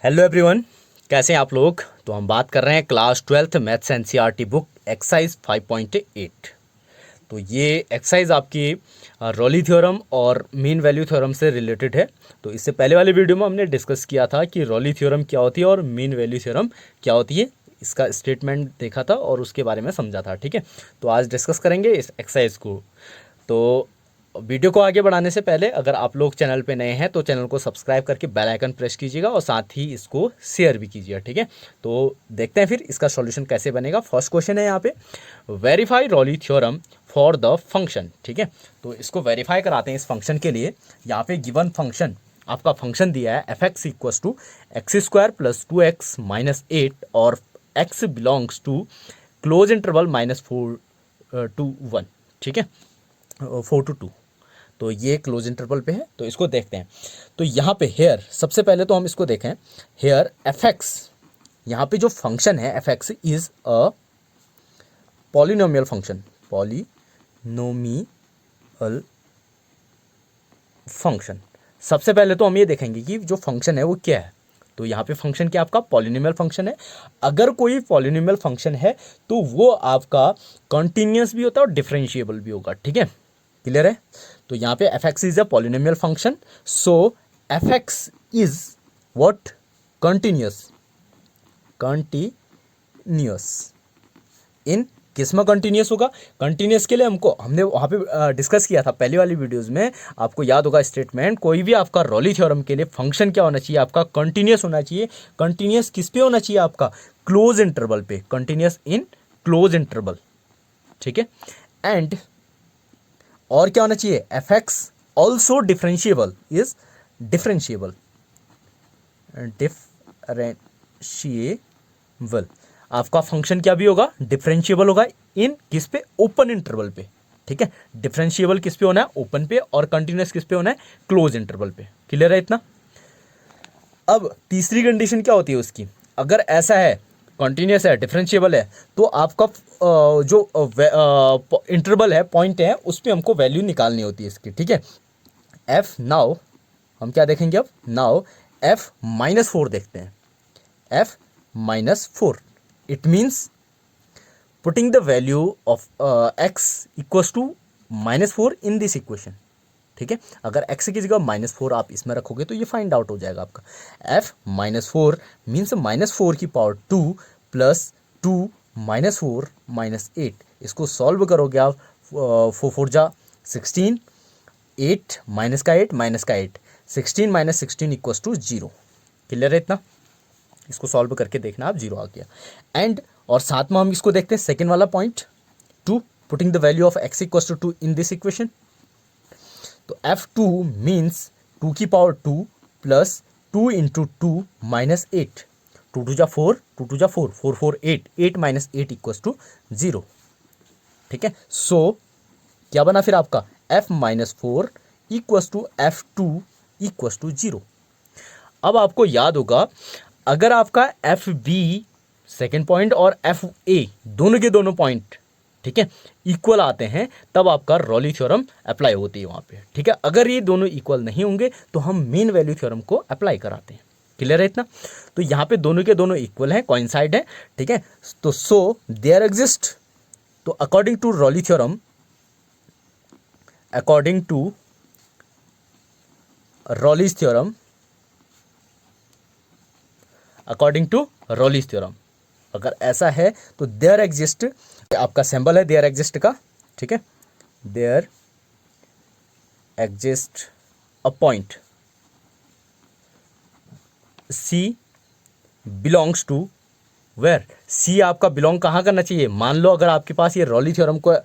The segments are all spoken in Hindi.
हेलो एवरीवन, कैसे हैं आप लोग। तो हम बात कर रहे हैं class 12th maths NCERT book exercise 5.8। तो ये एक्सरसाइज आपकी रॉली थ्योरम और मीन वैल्यू थ्योरम से रिलेटेड है। तो इससे पहले वाले वीडियो में हमने डिस्कस किया था कि रॉली थ्योरम क्या होती है और मीन वैल्यू थ्योरम क्या होती है, इसका स्टेटमेंट देखा था और उसके बारे में समझा था। ठीक है, तो आज डिस्कस करेंगे इस एक्सरसाइज को। तो वीडियो को आगे बढ़ाने से पहले अगर आप लोग चैनल पे नए हैं तो चैनल को सब्सक्राइब करके बेल आइकन प्रेस कीजिएगा और साथ ही इसको शेयर भी कीजिएगा। ठीक है, तो देखते हैं फिर इसका सॉल्यूशन कैसे बनेगा। फर्स्ट क्वेश्चन है यहाँ पे, verify really theorem for the function. ठीक है, तो इसको वेरीफाई कराते हैं इस फंक्शन के लिए। यहाँ पे गिवन फंक्शन, आपका फंक्शन दिया है F X equals to X square plus 2x minus 8 और x belongs to close interval -4 to 1। ठीक है, 4 to 2। तो ये क्लोज इंटरवल पे है, तो इसको देखते हैं। तो यहाँ पे हेयर, सबसे पहले तो हम इसको देखें। हेयर एफ एक्स, यहाँ पे जो फंक्शन है F x is a polynomial function, polynomial function. सबसे पहले तो हम ये देखेंगे कि जो फंक्शन है वो क्या है। तो यहाँ पे फंक्शन क्या आपका पॉलिनोमियल फंक्शन है। अगर कोई पॉलिनोमियल फंक्शन है तो वो आपका कॉन्टिन्यूस भी होता है और डिफरेंशिएबल भी होगा। ठीक है, क्लियर है। तो यहाँ पे F x is a polynomial function, so F x is what, continuous. Continuous in किस में कंटिन्यूस होगा। कंटिन्यूस के लिए हमने वहाँ पे डिस्कस किया था पहली वाली वीडियोस में, आपको याद होगा स्टेटमेंट। कोई भी आपका रॉली थ्योरम के लिए फंक्शन क्या होना चाहिए, आपका कंटिन्यूस होना चाहिए। कंटिन्यूस किस पे होना चाहिए, आपका क्लोज इंटरवल पे, कंटिन्यूस इन क्लोज इंटरवल। ठीक है, एंड और क्या होना चाहिए, F x also differentiable, is differentiable, differentiable. आपका फंक्शन क्या भी होगा, डिफरेंशिएबल होगा इन किस पे, ओपन इंटरवल पे। ठीक है, डिफरेंशिएबल किस पे होना है, ओपन पे, और कंटिन्यूस किस पे होना है, क्लोज इंटरवल पे। क्लियर है इतना। अब तीसरी कंडीशन क्या होती है उसकी, अगर ऐसा है कॉन्टिन्यूस है डिफरेंशिएबल है तो आपका जो इंटरवल है, पॉइंट है, उस पर हमको वैल्यू निकालनी होती है इसकी। ठीक है, एफ, नाउ हम क्या देखेंगे अब, नाउ एफ -4 देखते हैं। F -4, it means putting the value of X equals to -4 in this equation. ठीक है, अगर x की जगह -4 आप इसमें रखोगे तो ये फाइंड आउट हो जाएगा आपका। f -4 मीन्स -4 की पावर 2 प्लस 2 -4 -8। इसको सॉल्व करोगे आप, 4 4 जा 16, 8 माइनस का 8 माइनस का 8, 16 माइनस 16 इक्वल्स टू 0। क्लियर है इतना। इसको सॉल्व करके देखना आप, 0 आ गया। एंड और साथ में हम इसको देखते हैं सेकेंड वाला point, 2 putting the value of x equals to 2 in this equation. तो f2 मीन्स 2 की पावर 2 प्लस 2 इंटू 2 माइनस 8, 2 2 जा 4, 2 2 जा 4, 4 4 8, 8 माइनस 8 इक्वल्स टू 0। ठीक है, सो क्या बना फिर आपका, f -4 equals to f2 equals to 0। अब आपको याद होगा, अगर आपका एफ बी सेकेंड पॉइंट और एफ ए दोनों के दोनों पॉइंट, ठीक है, इक्वल आते हैं तब आपका रॉली थ्योरम अप्लाई होती है वहां पे। ठीक है, अगर ये दोनों इक्वल नहीं होंगे तो हम मीन वैल्यू थ्योरम को अप्लाई कराते हैं। क्लियर है इतना। तो यहाँ पे दोनों के दोनों इक्वल हैं, कोइंसाइड है। ठीक है, तो सो देयर एग्जिस्ट, तो according to really theorem, according to Rolle's theorem, according to Rolle's theorem, अगर ऐसा है तो देयर एग्जिस्ट, आपका सिंबल है देयर एग्जिस्ट का। ठीक है, there exist a point C belongs to where, C आपका बिलोंग कहाँ करना चाहिए। मान लो अगर आपके पास ये रॉली थ्योरम को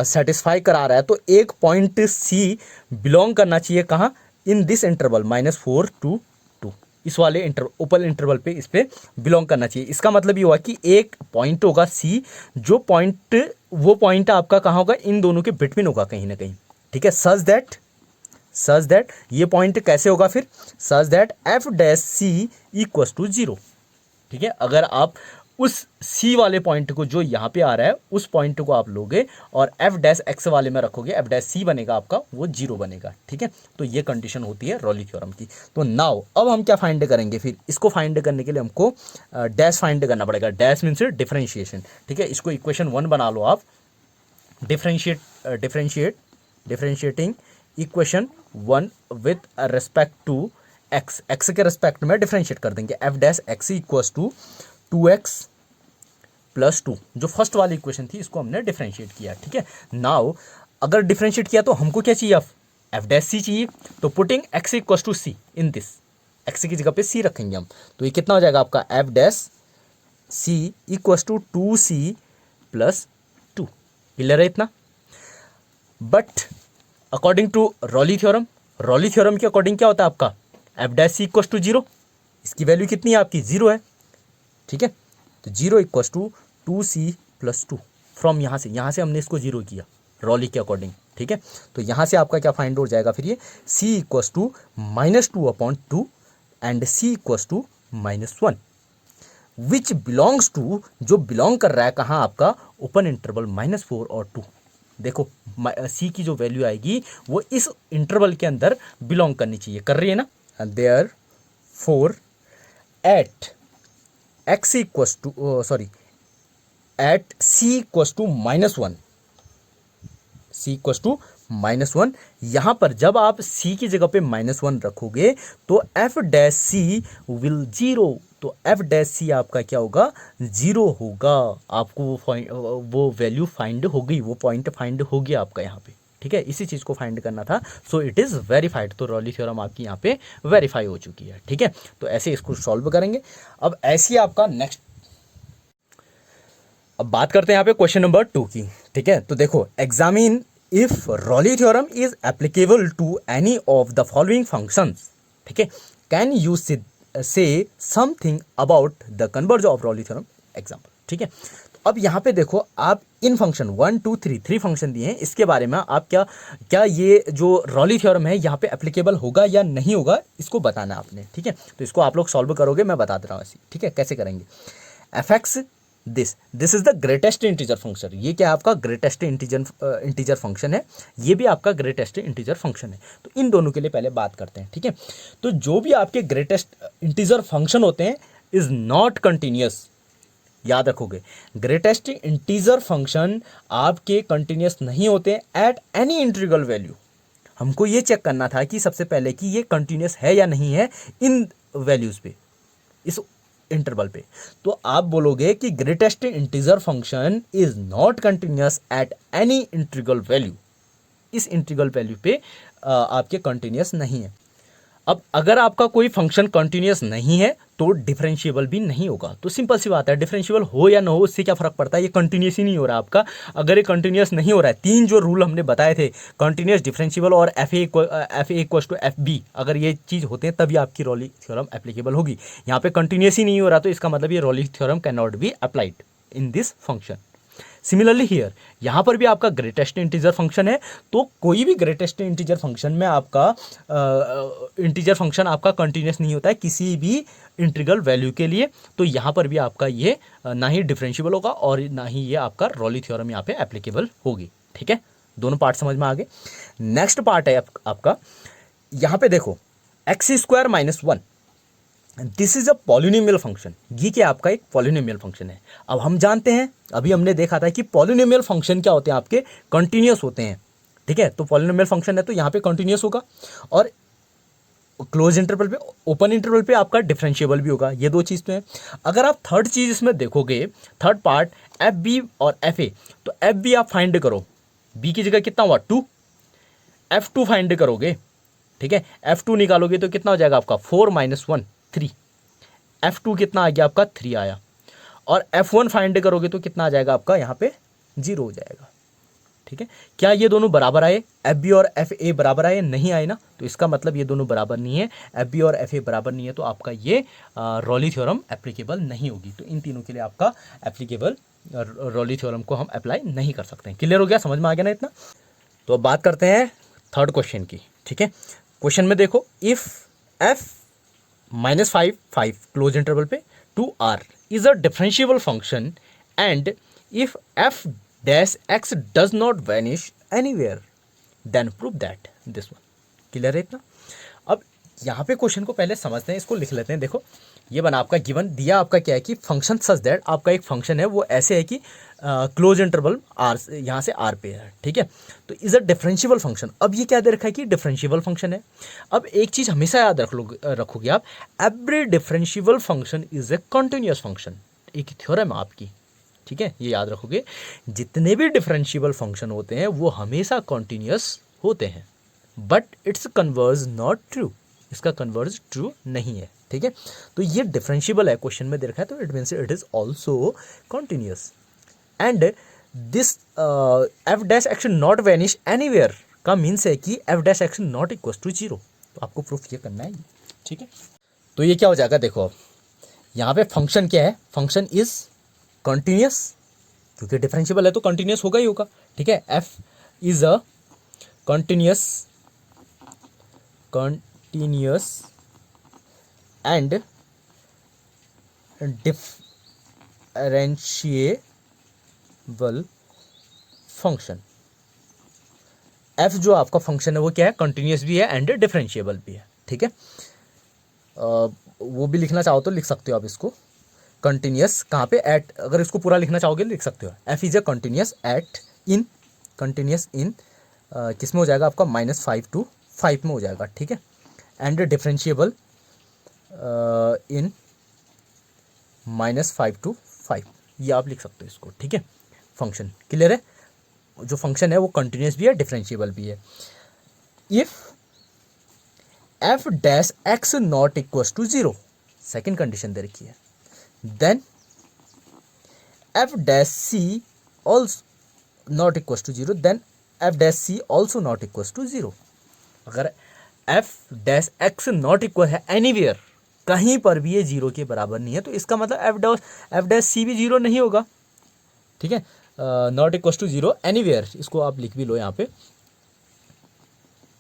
सेटिस्फाई करा रहा है तो एक पॉइंट सी बिलोंग करना चाहिए कहाँ, इन दिस इंटरवल -4 to 2, इस वाले ओपन इंटरवल पे इस पे बिलोंग करना चाहिए। इसका मतलब ये हुआ कि एक पॉइंट होगा सी, जो पॉइंट, वो पॉइंट आपका कहाँ होगा, इन दोनों के बिटवीन होगा कहीं ना कहीं। ठीक है, सच दैट ये पॉइंट कैसे होगा फिर, such that F dash C equals to 0। ठीक है, अगर आप उस सी वाले पॉइंट को जो यहाँ पे आ रहा है उस पॉइंट को आप लोगे और एफ डैश एक्स वाले में रखोगे, एफ डैश सी बनेगा आपका, वो जीरो बनेगा। ठीक है, तो ये कंडीशन होती है रॉली थ्योरम की। तो नाउ अब हम क्या फाइंड करेंगे, फिर इसको फाइंड करने के लिए हमको डैश फाइंड करना पड़ेगा। Dash means differentiation. ठीक है, इसको इक्वेशन 1 बना लो आप। Differentiating equation 1 with respect to X, X के रेस्पेक्ट में डिफरेंशिएट कर देंगे। F dash X equals to 2x plus 2, जो फर्स्ट वाली इक्वेशन थी इसको हमने डिफरेंशिएट किया। ठीक है, नाउ अगर डिफरेंशिएट किया तो हमको क्या चाहिए, अब एफ डैश सी चाहिए। तो putting x equals to C in this, x की जगह पे c रखेंगे हम, तो ये कितना हो जाएगा आपका F dash C equals to 2c plus 2। Clear है इतना। But according to really theorem, Rolle theorem के अकॉर्डिंग क्या होता है आपका, F dash C equals to 0, इसकी वैल्यू कितनी है आपकी, 0 है। ठीक है, तो 0 equals to 2c plus 2। From यहाँ से हमने इसको 0 किया रॉली के अकॉर्डिंग। ठीक है, तो यहाँ से आपका क्या फाइंड हो जाएगा फिर, ये c equals to -2/2 and c equals to -1 which belongs to, जो बिलोंग कर रहा है कहाँ आपका, ओपन इंटरवल -4 और 2। देखो c की जो वैल्यू आएगी वो इस इंटरवल के अंदर बिलोंग करनी चाहिए, कर रही है ना। Therefore at x equals to at c equals to -1, c equals to -1, यहाँ पर जब आप c की जगह पे -1 रखोगे तो f डैश c विल 0, तो f डैश c आपका क्या होगा, 0 होगा। आपको वो वैल्यू फाइंड हो गई, वो पॉइंट फाइंड हो गया आपका यहाँ पे। ठीक है, इसी चीज़ को फाइंड करना था, सो इट इज़ वेरीफाइड। तो रॉली थ्योरम आपकी यहाँ पे वेरीफाई हो चुकी है। ठीक है, तो ऐसे इसको सॉल्व करेंगे। अब ऐसी आपका नेक्स्ट, अब बात करते हैं यहाँ पे क्वेश्चन नंबर 2 की। ठीक है, तो देखो, examine if Rolle theorem is applicable to any of the following functions. ठीक है, can you say something about the converse of Rolle theorem example. ठीक है, तो अब यहाँ पे देखो, आप इन फंक्शन 1 2 3 फंक्शन दिए हैं, इसके बारे में आप क्या ये जो रॉली थ्योरम है यहाँ पे एप्लीकेबल होगा या नहीं होगा, इसको बताना आपने। ठीक है, तो इसको आप लोग सॉल्व करोगे, मैं बता दे रहा हूँ ऐसे। ठीक है, कैसे करेंगे, F x this is the greatest integer function. ये क्या है आपका, ग्रेटेस्ट इंटीजर फंक्शन है, ये भी आपका ग्रेटेस्ट इंटीजर फंक्शन है। तो इन दोनों के लिए पहले बात करते हैं। ठीक है, तो जो भी आपके ग्रेटेस्ट इंटीजर फंक्शन होते हैं इज नॉट कंटिन्यूस। याद रखोगे, ग्रेटेस्ट इंटीजर फंक्शन आपके कंटिन्यूस नहीं होते एट एनी इंटीग्रल वैल्यू। हमको ये चेक करना था कि सबसे पहले कि ये कंटिन्यूस है या नहीं है इन वैल्यूज पे, इस इंटरवल पे। तो आप बोलोगे कि greatest integer function is not continuous at any integral value, इस इंटीग्रल वैल्यू पे आपके कंटिन्यूस नहीं है। अब अगर आपका कोई फंक्शन कंटिन्यूस नहीं है तो डिफरेंशिएबल भी नहीं होगा। तो सिंपल सी बात है, डिफरेंशिएबल हो या ना हो उससे क्या फर्क पड़ता है, ये कंटिन्यूस ही नहीं हो रहा आपका। अगर ये कंटिन्यूस नहीं हो रहा है, तीन जो रूल हमने बताए थे, कंटिन्यूस, डिफरेंशिएबल और F A equals to F B, अगर ये चीज़ होते हैं तभी आपकी रॉली थ्योरम एप्लीकेबल होगी। यहाँ पे कंटिन्यूस ही नहीं हो रहा, तो इसका मतलब ये really theorem can not be applied in this function. Similarly here, यहाँ पर भी आपका ग्रेटेस्ट इंटीजर फंक्शन है, तो कोई भी ग्रेटेस्ट इंटीजर फंक्शन में आपका इंटीजर फंक्शन आपका कंटिन्यूस नहीं होता है किसी भी इंटीग्रल वैल्यू के लिए। तो यहाँ पर भी आपका ये ना ही डिफरेंशिएबल होगा और ना ही ये आपका रॉली थ्योरम यहाँ पे एप्लीकेबल होगी। ठीक है, दोनों पार्ट समझ में आ गए। नेक्स्ट पार्ट है आपका, यहाँ पे देखो, x² - 1, this is a polynomial function. ये क्या आपका एक पॉलिनोमियल फंक्शन है। अब हम जानते हैं, अभी हमने देखा था कि पॉलिनोमियल फंक्शन क्या होते हैं, आपके कंटिन्यूस होते हैं। ठीक है, तो पॉलिनोमियल फंक्शन है तो यहाँ पे कंटिन्यूस होगा और क्लोज इंटरवल पे, ओपन इंटरवल पे आपका डिफरेंशिएबल भी होगा। ये दो चीज़ तो है। अगर आप थर्ड चीज़ इसमें देखोगे, थर्ड पार्ट एफ बी और एफ ए, तो एफ बी आप फाइंड करो, बी की जगह कितना हुआ 2, F2 फाइंड करोगे। ठीक है, F2 निकालोगे तो कितना हो जाएगा आपका 4 - 1 3, F2 कितना आ गया आपका 3 आया। और F1 फाइंड करोगे तो कितना आ जाएगा आपका यहाँ पे 0 हो जाएगा। ठीक है, क्या ये दोनों बराबर आए, एफ बी और एफ ए बराबर आए, नहीं आए ना, तो इसका मतलब ये दोनों बराबर नहीं है, एफ बी और एफ ए बराबर नहीं है, तो आपका ये रॉली थ्योरम एप्लीकेबल नहीं होगी। तो इन तीनों के लिए आपका एप्लीकेबल रॉली थ्योरम को हम अप्लाई नहीं कर सकते हैं। क्लियर हो गया, समझ में आ गया ना इतना। तो अब बात करते हैं थर्ड क्वेश्चन की। ठीक है, क्वेश्चन में देखो, इफ f -5 5 क्लोज इंटरवल पे to r is a differentiable function and if f dash x does not vanish anywhere then prove that this one. Clear है इतना? अब यहाँ पे क्वेश्चन को पहले समझते हैं, इसको लिख लेते हैं. देखो ये बना आपका गिवन दिया, आपका क्या है कि फंक्शन सच दैट आपका एक फंक्शन है वो ऐसे है कि क्लोज इंटरवल आर यहाँ से आर पे है, ठीक है. तो इज अ डिफरेंशिएबल फंक्शन. अब ये क्या दे रखा है कि डिफरेंशिएबल फंक्शन है. अब एक चीज़ हमेशा याद रखोगे आप, every differentiable function is a continuous function. एक थ्योरम है आपकी, ठीक है, ये याद रखोगे. जितने भी डिफरेंशिएबल फंक्शन होते हैं वो हमेशा कंटिन्यूअस होते हैं, but it's converge not true. इसका कन्वर्ज ट्रू नहीं है, ठीक है. तो ये डिफरेंशिएबल है, क्वेश्चन में दे रखा है, तो it means it is also continuous. And this F dash action not vanish anywhere का मीन्स है कि F dash action not equal to zero. तो आपको प्रूफ ये करना है, ठीक है. तो ये क्या हो जाएगा, देखो यहाँ पे फंक्शन क्या है, फंक्शन इज कंटिन्यूअस, क्योंकि डिफरेंशिएबल है तो कंटिन्यूअस होगा ही होगा, ठीक है. F is a continuous and differentiable function. F जो आपका फंक्शन है वो क्या है, कंटिन्यूअस भी है एंड डिफरेंशिएबल भी है, ठीक है. वो भी लिखना चाहो तो लिख सकते हो आप इसको. कंटिन्यूअस कहाँ पे, एट, अगर इसको पूरा लिखना चाहोगे लिख सकते हो. F is a continuous at in, continuous in किस में हो जाएगा आपका -5 to 5 में हो जाएगा, ठीक है. एंड डिफरेंशिएबल इन -5 to 5, ये आप लिख सकते हो इसको, ठीक है. फंक्शन क्लियर है, जो फंक्शन है वो कंटिन्यूअस भी है डिफरेंशिएबल भी है. If F dash X not equal to zero, second condition दे रखी है, then F dash C also not equal to zero, then F dash C also not equal to zero. अगर F dash X not equal है एनीवेयर, कहीं पर भी ये जीरो के बराबर नहीं है, तो इसका मतलब एफ डैश सी भी जीरो नहीं होगा, ठीक है. Not equal to zero anywhere, इसको आप लिख भी लो यहाँ पे,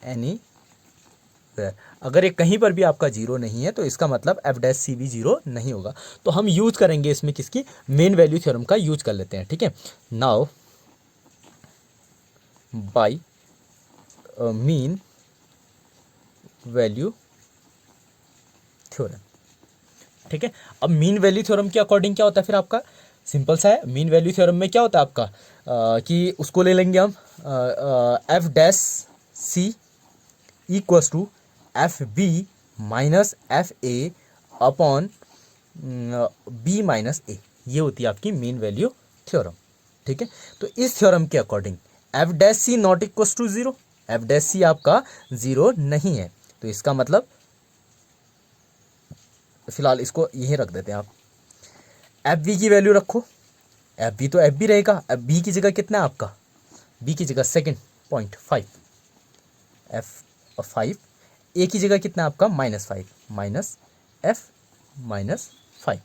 एनीवेयर. अगर ये कहीं पर भी आपका जीरो नहीं है तो इसका मतलब एफ डैश सी भी जीरो नहीं होगा. तो हम यूज करेंगे इसमें किसकी, मेन वैल्यू थ्योरम का यूज कर लेते हैं, ठीक है. Now by mean value theorem, ठीक है. अब मीन वैल्यू थ्योरम के अकॉर्डिंग क्या होता है फिर आपका, सिंपल सा है. मीन वैल्यू थ्योरम में क्या होता है आपका कि उसको ले लेंगे हम F dash C equals to F B minus F A upon B minus A. ये होती है आपकी मीन वैल्यू थ्योरम, ठीक है. तो इस थ्योरम के according F dash C not equals to zero, F dash C आपका जीरो नहीं है, तो इसका मतलब फिलहाल इसको यहीं रख देते हैं आप. एफ बी की वैल्यू रखो, एफ बी तो एफ बी रहेगा. एफ बी की जगह कितना है आपका, बी की जगह 2.5, F5, ए की जगह कितना है आपका -5, माइनस F-5,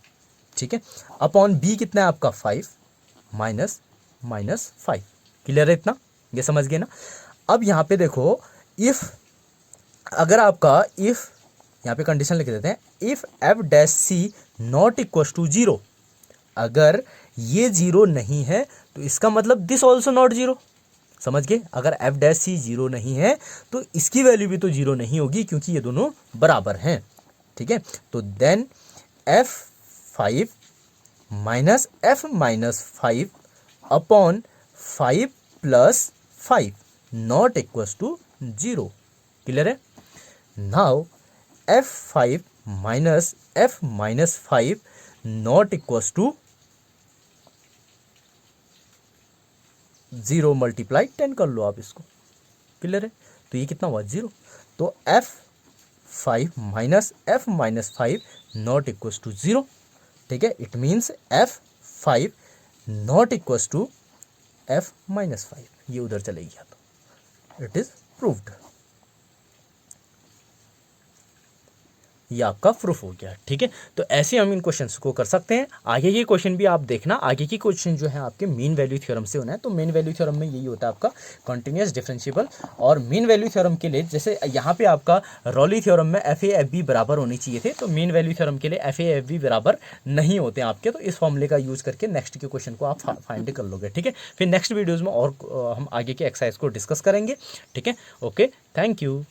ठीक है. अपॉन बी कितना है आपका 5 -5. क्लियर है इतना, ये समझ गए ना. अब यहाँ पे देखो, इफ अगर आपका इफ यहाँ पे कंडीशन लिख देते हैं, if F dash C not equal to zero, अगर ये जीरो नहीं है तो इसका मतलब दिस ऑल्सो नॉट जीरो. समझ गए, अगर एफ डैश सी जीरो नहीं है तो इसकी वैल्यू भी तो जीरो नहीं होगी, क्योंकि ये दोनों बराबर हैं, ठीक है. तो then F5 minus F-5 upon 5 + 5 not equals to zero. Clear है. Now F5 minus F-5 not equals to 0 × 10 कर लो आप इसको. क्लियर है. तो ये कितना हुआ, 0. तो F5 minus F-5 not equals to 0, ठीक है. It means F5 not equals to F-5. ये उधर चले गया तो इट इज प्रूव्ड. ये आपका प्रूफ हो गया। ठीक है, तो ऐसे हम इन क्वेश्चंस को कर सकते हैं। आगे के क्वेश्चन भी आप देखना, आगे के क्वेश्चन जो है आपके मीन वैल्यू थ्योरम से होना है। तो मीन वैल्यू थ्योरम में यही होता है आपका कॉन्टिन्यूस डिफरेंशिएबल। और मीन वैल्यू थ्योरम के लिए जैसे यहाँ पे आपका रॉली थ्योरम में एफ ए एफ बी बराबर होनी चाहिए थे, तो मीन वैल्यू थ्योरम के लिए एफ ए एफ बी बराबर नहीं होते हैं आपके। तो इस फॉर्मूले का यूज करके नेक्स्ट के क्वेश्चन को आप फाइंड कर लोगे। ठीक है, फिर नेक्स्ट वीडियोज़ में और हम आगे के एक्सरसाइज को डिस्कस करेंगे। ठीक है, ओके, थैंक यू।